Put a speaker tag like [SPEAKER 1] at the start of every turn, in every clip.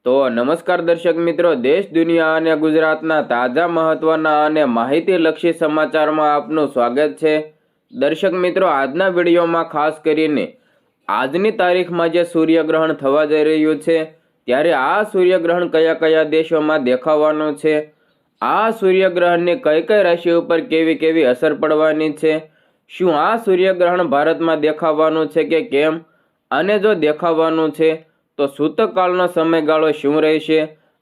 [SPEAKER 1] તો નમસ્કાર દર્શક મિત્રો, દેશ દુનિયા અને ગુજરાતના તાજા મહત્વના અને માહિતીલક્ષી સમાચારમાં આપનું સ્વાગત છે। દર્શક મિત્રો, આજના વિડીયોમાં ખાસ કરીને આજની તારીખમાં જે સૂર્યગ્રહણ થવા જઈ રહ્યું છે ત્યારે આ સૂર્યગ્રહણ કયા કયા દેશોમાં દેખાવાનું છે, આ સૂર્યગ્રહણની કઈ કઈ રાશિ ઉપર કેવી કેવી અસર પડવાની છે, શું આ સૂર્યગ્રહણ ભારતમાં દેખાવાનું છે કે કેમ, અને જો દેખાવાનું છે તો સૂતકકાળનો સમયગાળો શું રહેશે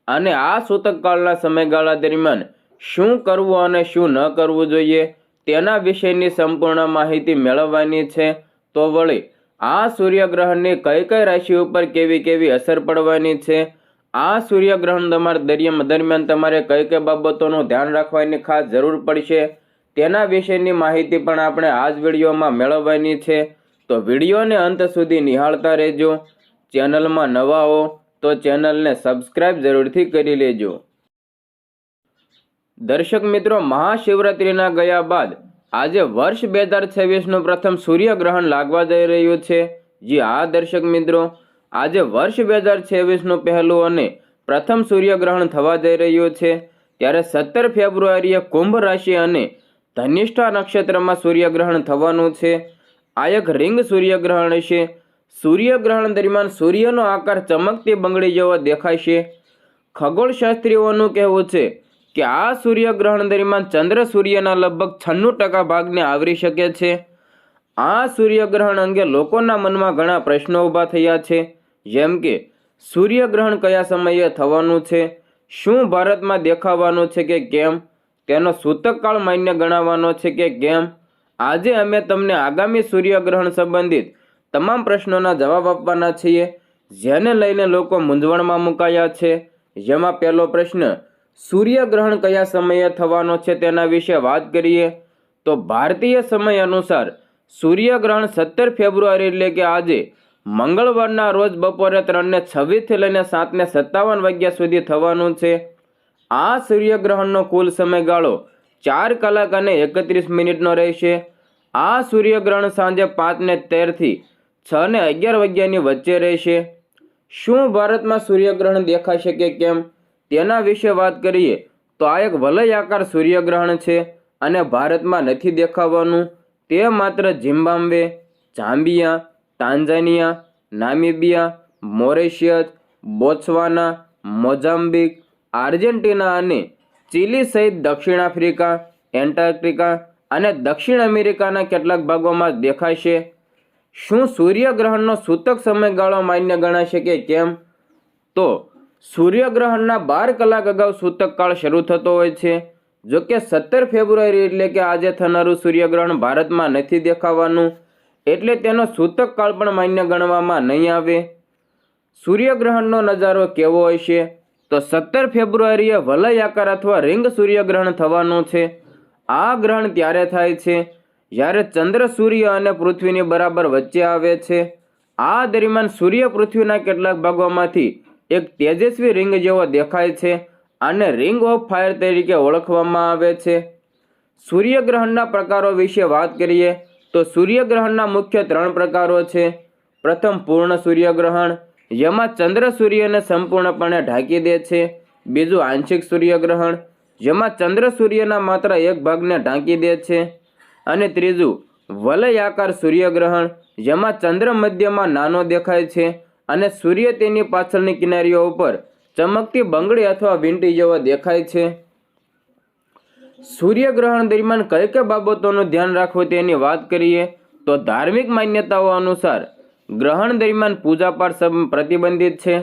[SPEAKER 1] અને આ સૂતકકાળના સમયગાળા દરમિયાન શું કરવું અને શું ન કરવું જોઈએ તેના વિશેની સંપૂર્ણ માહિતી મેળવવાની છે। તો વળી આ સૂર્યગ્રહણની કઈ કઈ રાશિ ઉપર કેવી કેવી અસર પડવાની છે, આ સૂર્યગ્રહણ દરમિયાન તમારે કઈ કઈ બાબતોનું ધ્યાન રાખવાની ખાસ જરૂર પડશે તેના વિશેની માહિતી પણ આપણે આ જ વિડીયોમાં મેળવવાની છે। તો વિડીયોને અંત સુધી નિહાળતા રહેજો। ચેનલમાં નવા હો તો ચેનલને સબસ્ક્રાઇબ જરૂરથી કરી લેજો। દર્શક મિત્રો, મહાશિવરાત્રિના ગયા બાદ આજે વર્ષ 2026નું પ્રથમ સૂર્યગ્રહણ લાગવા જઈ રહ્યું છે। જી હા દર્શક મિત્રો, આજે વર્ષ 2026નું પહેલું અને પ્રથમ સૂર્યગ્રહણ થવા જઈ રહ્યું છે। ત્યારે 17 ફેબ્રુઆરીએ કુંભ રાશિ અને ધનિષ્ઠા નક્ષત્રમાં સૂર્યગ્રહણ થવાનું છે। આ એક રિંગ સૂર્યગ્રહણ છે। સૂર્યગ્રહણ દરમિયાન સૂર્યનો આકાર ચમકતી બંગડી જેવો દેખાશે। ખગોળશાસ્ત્રીઓનું કહેવું છે કે આ સૂર્યગ્રહણ દરમિયાન ચંદ્ર સૂર્યના લગભગ 96% ભાગને આવરી શકે છે। આ સૂર્યગ્રહણ અંગે લોકોના મનમાં ઘણા પ્રશ્નો ઊભા થયા છે, જેમ કે સૂર્યગ્રહણ કયા સમયે થવાનું છે, શું ભારતમાં દેખાવાનું છે કે કેમ, તેનો સૂતકકાળ માન્ય ગણાવવાનો છે કે કેમ। આજે અમે તમને આગામી સૂર્યગ્રહણ સંબંધિત તમામ પ્રશ્નોના જવાબ આપવાના છીએ, જેને લઈને લોકો મૂંઝવણમાં મુકાયા છે। જેમાં પહેલો પ્રશ્ન, સૂર્યગ્રહણ કયા સમયે થવાનો છે તેના વિશે વાત કરીએ તો ભારતીય સમય અનુસાર સૂર્યગ્રહણ 17 ફેબ્રુઆરી એટલે કે આજે મંગળવારના રોજ બપોરે 3:26 થી લઈને 7:57 વાગ્યા સુધી થવાનું છે। આ સૂર્યગ્રહણનો કુલ સમયગાળો 4 કલાક અને 31 મિનિટનો રહેશે। આ સૂર્યગ્રહણ સાંજે 5:13 થી 6:11 વાગ્યાની વચ્ચે રહેશે। શું ભારતમાં સૂર્યગ્રહણ દેખાશે કે કેમ તેના વિશે વાત કરીએ તો આ એક વલયાકાર સૂર્યગ્રહણ છે અને ભારતમાં નથી દેખાવાનું। તે માત્ર Zimbabwe, Zambia, Tanzania, Namibia, Mauritius, Botswana, Mozambique, Argentina અને ચીલી સહિત દક્ષિણ આફ્રિકા, એન્ટાર્કટિકા અને દક્ષિણ અમેરિકાના કેટલાક ભાગોમાં દેખાશે। શું સૂર્યગ્રહણનો સૂતક સમયગાળો માન્ય ગણાશે કે કેમ, તો સૂર્યગ્રહણના 12 કલાક અગાઉ સૂતકકાળ શરૂ થતો હોય છે। જો કે 17 ફેબ્રુઆરી એટલે કે આજે થનારું સૂર્યગ્રહણ ભારતમાં નથી દેખાવાનું, એટલે તેનો સૂતકકાળ પણ માન્ય ગણવામાં નહીં આવે। સૂર્યગ્રહણનો નજારો કેવો હશે તો 17 ફેબ્રુઆરીએ વલયાકાર અથવા રિંગ સૂર્યગ્રહણ થવાનું છે। આ ગ્રહણ ત્યારે થાય છે જ્યારે ચંદ્ર સૂર્ય અને પૃથ્વીની બરાબર વચ્ચે આવે છે। આ દરમિયાન સૂર્ય પૃથ્વીના કેટલાક ભાગોમાંથી એક તેજસ્વી રિંગ જેવો દેખાય છે અને રિંગ ઓફ ફાયર તરીકે ઓળખવામાં આવે છે। સૂર્યગ્રહણના પ્રકારો વિશે વાત કરીએ તો સૂર્યગ્રહણના મુખ્ય 3 પ્રકારો છે। પ્રથમ પૂર્ણ સૂર્યગ્રહણ, જેમાં ચંદ્ર સૂર્યને સંપૂર્ણપણે ઢાંકી દે છે। બીજું આંશિક સૂર્યગ્રહણ, જેમાં ચંદ્ર સૂર્યના માત્ર એક ભાગને ઢાંકી દે છે। અને ત્રીજું વલયાકાર સૂર્યગ્રહણ, જેમાં ચંદ્ર મધ્યમાં નાનો દેખાય છે અને સૂર્ય તેની પાછળની કિનારીઓ ઉપર ચમકતી બંગડી અથવા વીંટી જેવો દેખાય છે। સૂર્યગ્રહણ દરમિયાન કઈ કઈ બાબતોનું ધ્યાન રાખવું તેની વાત કરીએ તો ધાર્મિક માન્યતાઓ અનુસાર ગ્રહણ દરમિયાન પૂજાપાઠ પ્રતિબંધિત છે।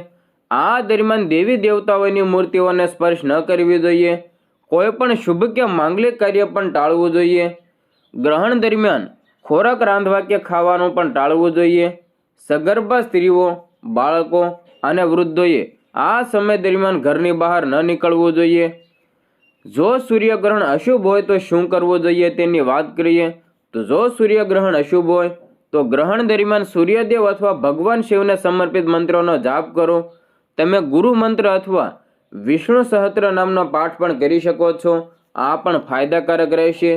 [SPEAKER 1] આ દરમિયાન દેવી દેવતાઓની મૂર્તિઓને સ્પર્શ ન કરવી જોઈએ। કોઈ પણ શુભ કે માંગલિક કાર્ય પણ ટાળવું જોઈએ। ગ્રહણ દરમિયાન ખોરાક રાંધવા કે ખાવાનું પણ ટાળવું જોઈએ। સગર્ભા સ્ત્રીઓ, બાળકો અને વૃદ્ધોએ આ સમય દરમિયાન ઘરની બહાર ન નીકળવું જોઈએ। જો સૂર્યગ્રહણ અશુભ હોય તો શું કરવું જોઈએ તેની વાત કરીએ તો જો સૂર્યગ્રહણ અશુભ હોય તો ગ્રહણ દરમિયાન સૂર્યદેવ અથવા ભગવાન શિવને સમર્પિત મંત્રોનો જાપ કરો। તમે ગુરુ મંત્ર અથવા વિષ્ણુ સહસ્ત્ર નામનો પાઠ પણ કરી શકો છો। આ પણ ફાયદાકારક રહેશે।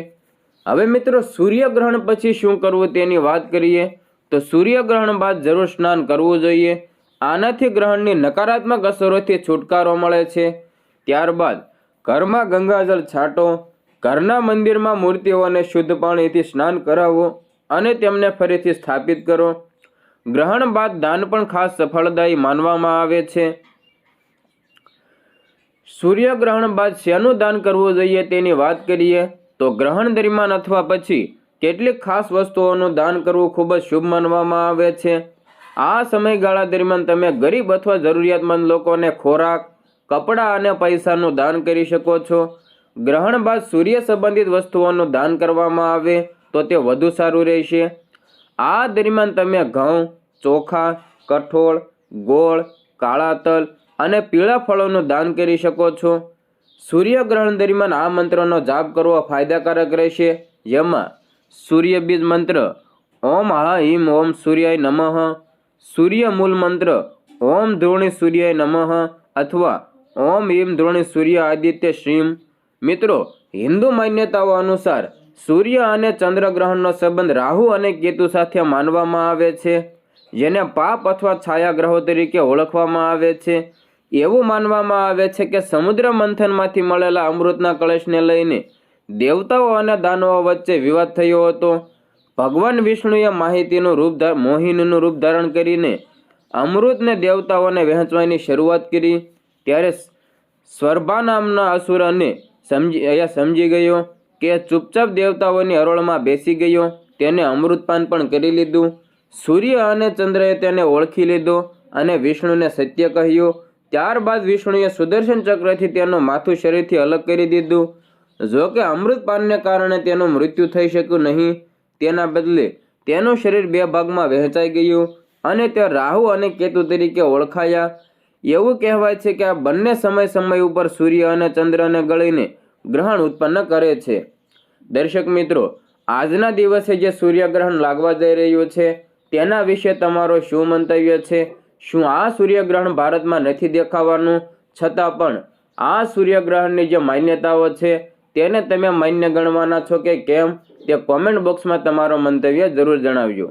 [SPEAKER 1] હવે મિત્રો, સૂર્યગ્રહણ પછી શું કરવું તેની વાત કરીએ તો સૂર્યગ્રહણ બાદ જરૂર સ્નાન કરવું જોઈએ આનાથી ગ્રહણની નકારાત્મક અસરોથી છુટકારો મળે છે. ત્યારબાદ ઘરમાં ગંગાજળ છાંટો. ઘરના મંદિરમાં મૂર્તિઓને શુદ્ધ પાણીથી સ્નાન કરાવો અને તેમને ફરીથી સ્થાપિત કરો. ગ્રહણ બાદ દાન પણ ખાસ સફળદાયી માનવામાં આવે છે. સૂર્યગ્રહણ બાદ શેનું દાન કરવું જોઈએ તેની વાત કરીએ તો ગ્રહણ દરમિયાન અથવા પછી કેટલીક ખાસ વસ્તુઓનું દાન કરવું ખૂબ જ શુભ માનવામાં આવે છે. આ સમયગાળા દરમિયાન તમે ગરીબ અથવા જરૂરિયાતમંદ લોકોને ખોરાક, કપડાં અને પૈસાનું દાન કરી શકો છો. ગ્રહણ બાદ સૂર્ય સંબંધિત વસ્તુઓનું દાન કરવામાં આવે તો તે વધુ સારું રહેશે. આ દરમિયાન તમે ઘઉં, ચોખા, કઠોળ, ગોળ, કાળા તલ અને પીળા ફળોનું દાન કરી શકો છો. સૂર્યગ્રહણ દરમિયાન આ મંત્રનો જાપ કરવો ફાયદાકારક રહેશે, જેમાં સૂર્યબીજ મંત્ર ઓમ હા હિમ ઓમ સૂર્યાય નમઃ, સૂર્ય મૂલ મંત્ર ઓમ ધ્રુણી સૂર્યાય નમઃ અથવા ઓમ હિમ ધ્રુણી સૂર્ય આદિત્ય શ્રીમ. મિત્રો, હિન્દુ માન્યતાઓ અનુસાર સૂર્ય અને ચંદ્રગ્રહણનો સંબંધ રાહુ અને કેતુ સાથે માનવામાં આવે છે, જેને પાપ અથવા છાયાગ્રહો તરીકે ઓળખવામાં આવે છે. એવું માનવામાં આવે છે કે સમુદ્ર મંથનમાંથી મળેલા અમૃતના કળશને લઈને દેવતાઓ અને દાનવો વચ્ચે વિવાદ થયો હતો. ભગવાન વિષ્ણુએ મોહિનીનું રૂપ ધારણ કરીને અમૃતને દેવતાઓને વહેંચવાની શરૂઆત કરી. ત્યારે સ્વર્ભા નામના અસુરને સમજી ગયો કે ચૂપચાપ દેવતાઓની હરોળમાં બેસી ગયો. તેને અમૃતપાન પણ કરી લીધું. સૂર્ય અને ચંદ્રએ તેને ઓળખી લીધો અને વિષ્ણુને સત્ય કહ્યું. ત્યારબાદ વિષ્ણુએ સુદર્શન ચક્રથી તેનું માથું શરીરથી અલગ કરી દીધું. જો કે અમૃતપાનને કારણે તેનું મૃત્યુ થઈ શક્યું નહીં. તેના બદલે તેનું શરીર બે ભાગમાં વહેંચાઈ ગયું અને તે રાહુ અને કેતુ તરીકે ઓળખાયા. એવું કહેવાય છે કે આ બંને સમય ઉપર સૂર્ય અને ચંદ્રને ગળીને ગ્રહણ ઉત્પન્ન કરે છે. દર્શક મિત્રો, આજના દિવસે જે સૂર્યગ્રહણ લાગવા જઈ રહ્યું છે તેના વિશે તમારો શું મંતવ્ય છે? શું આ સૂર્યગ્રહણ ભારતમાં નથી દેખાવાનું, છતાં પણ આ સૂર્યગ્રહણની જે માન્યતાઓ છે તેને તમે માન્ય ગણવાના છો કે કેમ? તે કોમેન્ટ બોક્સમાં તમારો મંતવ્ય જરૂર જણાવજો.